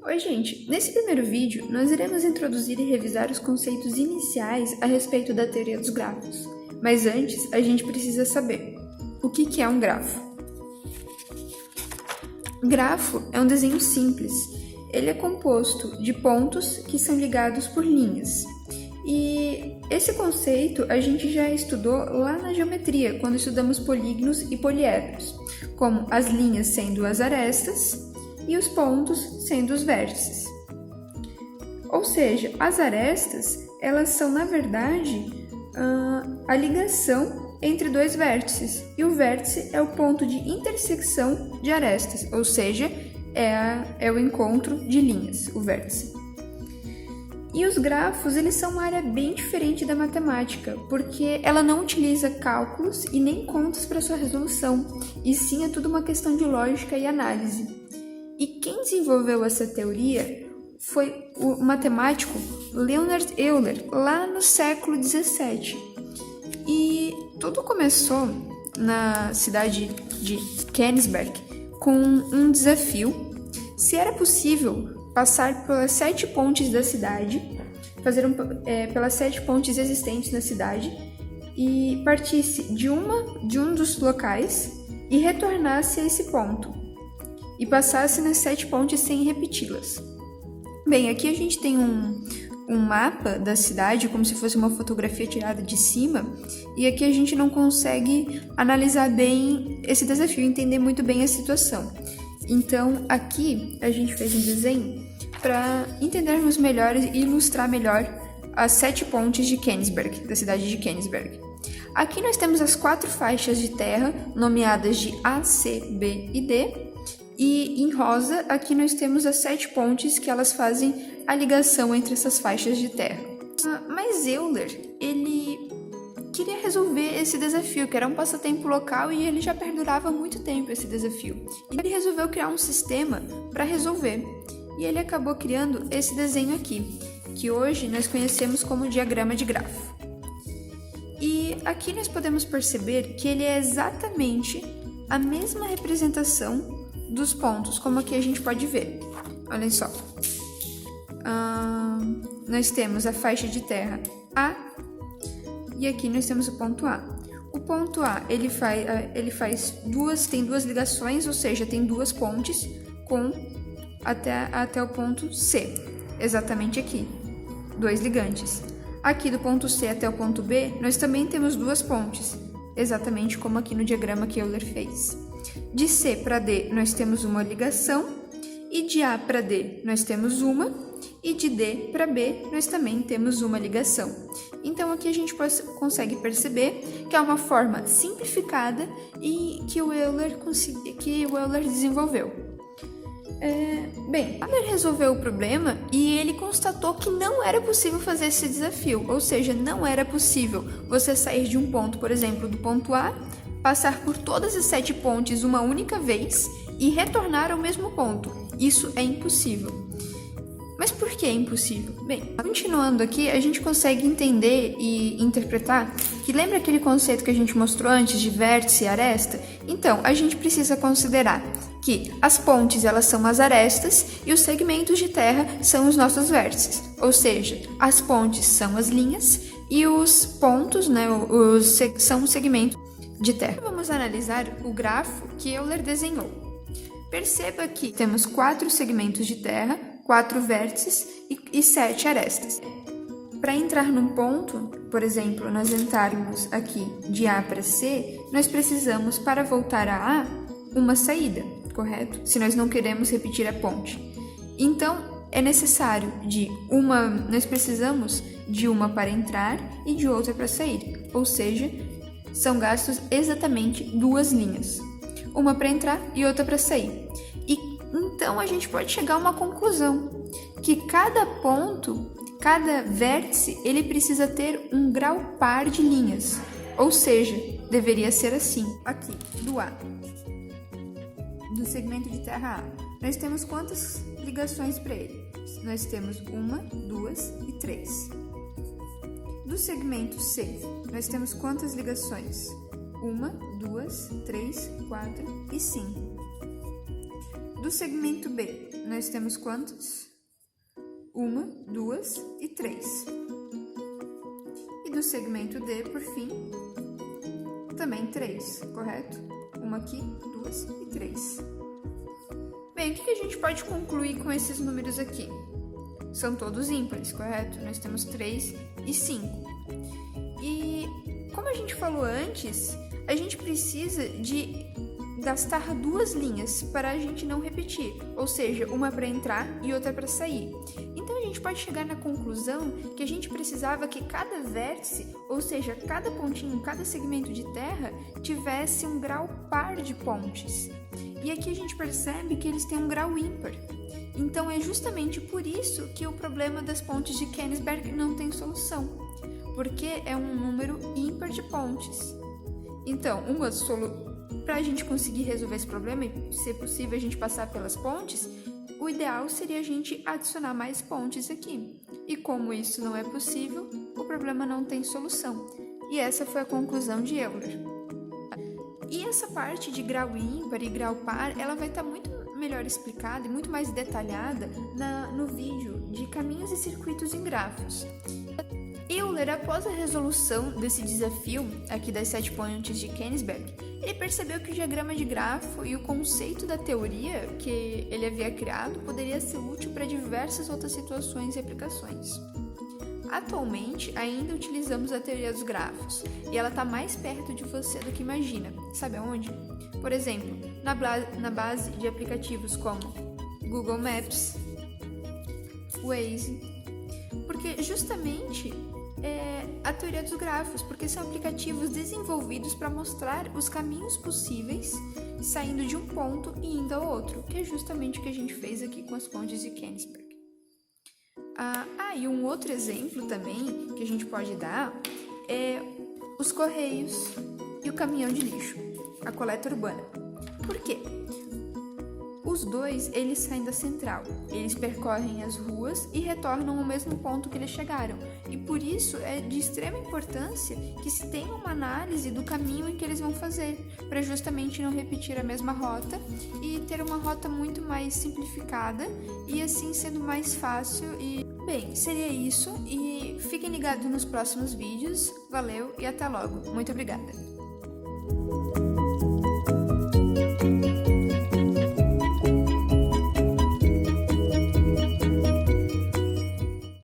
Oi gente, nesse primeiro vídeo nós iremos introduzir e revisar os conceitos iniciais a respeito da teoria dos grafos. Mas antes, a gente precisa saber o que é um grafo. Grafo é um desenho simples. Ele é composto de pontos que são ligados por linhas. E esse conceito a gente já estudou lá na geometria, quando estudamos polígonos e poliedros, como as linhas sendo as arestas e os pontos sendo os vértices. Ou seja, as arestas, elas são, na verdade, a ligação entre dois vértices, e o vértice é o ponto de intersecção de arestas, ou seja, é o encontro de linhas, o vértice. E os grafos, eles são uma área bem diferente da matemática, porque ela não utiliza cálculos e nem contas para sua resolução, e sim é tudo uma questão de lógica e análise. E quem desenvolveu essa teoria foi o matemático Leonhard Euler, lá no século XVII. E tudo começou na cidade de Königsberg com um desafio: se era possível passar pelas 7 pontes da cidade, pelas 7 pontes existentes na cidade, e partisse de um dos locais e retornasse a esse ponto, e passasse nas 7 pontes sem repeti-las. Bem, aqui a gente tem um mapa da cidade, como se fosse uma fotografia tirada de cima, e aqui a gente não consegue analisar bem esse desafio, entender muito bem a situação. Então, aqui a gente fez um desenho para entendermos melhor e ilustrar melhor as 7 pontes de Königsberg, da cidade de Königsberg. Aqui nós temos as 4 faixas de terra, nomeadas de A, C, B e D, e em rosa, aqui nós temos as 7 pontes que elas fazem a ligação entre essas faixas de terra. Mas Euler, ele queria resolver esse desafio, que era um passatempo local, e ele já perdurava há muito tempo esse desafio. E ele resolveu criar um sistema para resolver. E ele acabou criando esse desenho aqui, que hoje nós conhecemos como diagrama de grafo. E aqui nós podemos perceber que ele é exatamente a mesma representação dos pontos, como aqui a gente pode ver. Olhem só. Nós temos a faixa de terra A, e aqui nós temos o ponto A. O ponto A, tem duas ligações, ou seja, tem 2 pontes até o ponto C, exatamente aqui, 2 ligantes. Aqui do ponto C até o ponto B, nós também temos 2 pontes, exatamente como aqui no diagrama que Euler fez. De C para D, nós temos uma ligação, e de A para D, nós temos uma, e de D para B, nós também temos uma ligação. Então, aqui a gente consegue perceber que é uma forma simplificada e que o Euler desenvolveu. Euler resolveu o problema e ele constatou que não era possível fazer esse desafio, ou seja, não era possível você sair de um ponto, por exemplo, do ponto A, passar por todas as 7 pontes uma única vez e retornar ao mesmo ponto. Isso é impossível. Mas por que é impossível? Bem, continuando aqui, a gente consegue entender e interpretar que lembra aquele conceito que a gente mostrou antes de vértice e aresta? Então, a gente precisa considerar que as pontes, elas são as arestas e os segmentos de terra são os nossos vértices. Ou seja, as pontes são as linhas e os pontos, são os segmentos de terra. Vamos analisar o grafo que Euler desenhou. Perceba que temos 4 segmentos de terra, 4 vértices e 7 arestas. Para entrar num ponto, por exemplo, nós entrarmos aqui de A para C, nós precisamos, para voltar a A, uma saída, correto? Se nós não queremos repetir a ponte. Então, é necessário nós precisamos de uma para entrar e de outra para sair, ou seja, são gastos exatamente 2 linhas, uma para entrar e outra para sair. E então a gente pode chegar a uma conclusão, que cada ponto, cada vértice, ele precisa ter um grau par de linhas, ou seja, deveria ser assim. Aqui, do A, do segmento de terra A, nós temos quantas ligações para ele? Nós temos 1, 2 e 3. Do segmento C, nós temos quantas ligações? 1, 2, 3, 4 e 5. Do segmento B, nós temos quantos? 1, 2 e 3. E do segmento D, por fim, também 3, correto? 1 aqui, 2 e 3. Bem, o que a gente pode concluir com esses números aqui? São todos ímpares, correto? Nós temos 3 e 5. E como a gente falou antes, a gente precisa de gastar 2 linhas para a gente não repetir, ou seja, uma para entrar e outra para sair. Então a gente pode chegar na conclusão que a gente precisava que cada vértice, ou seja, cada pontinho, cada segmento de terra, tivesse um grau par de pontes. E aqui a gente percebe que eles têm um grau ímpar. Então é justamente por isso que o problema das pontes de Kenigsberg não tem solução, porque é um número ímpar de pontes. Então, para a gente conseguir resolver esse problema e, se possível, a gente passar pelas pontes, o ideal seria a gente adicionar mais pontes aqui. E como isso não é possível, o problema não tem solução. E essa foi a conclusão de Euler. E essa parte de grau ímpar e grau par, ela vai estar muito melhor explicada e muito mais detalhada no vídeo de caminhos e circuitos em grafos. Euler, após a resolução desse desafio aqui das 7 pontes de Kenigsberg, ele percebeu que o diagrama de grafo e o conceito da teoria que ele havia criado poderia ser útil para diversas outras situações e aplicações. Atualmente, ainda utilizamos a teoria dos grafos, e ela está mais perto de você do que imagina. Sabe aonde? Por exemplo, na base de aplicativos como Google Maps, Waze, porque justamente a teoria dos grafos, porque são aplicativos desenvolvidos para mostrar os caminhos possíveis saindo de um ponto e indo ao outro, que é justamente o que a gente fez aqui com as pontes de Kenigsberg. E um outro exemplo também que a gente pode dar é os correios e o caminhão de lixo, a coleta urbana. Por quê? Os dois, eles saem da central, eles percorrem as ruas e retornam ao mesmo ponto que eles chegaram. E por isso é de extrema importância que se tenha uma análise do caminho em que eles vão fazer, para justamente não repetir a mesma rota e ter uma rota muito mais simplificada e assim sendo mais fácil. Bem, seria isso e fiquem ligados nos próximos vídeos. Valeu e até logo. Muito obrigada!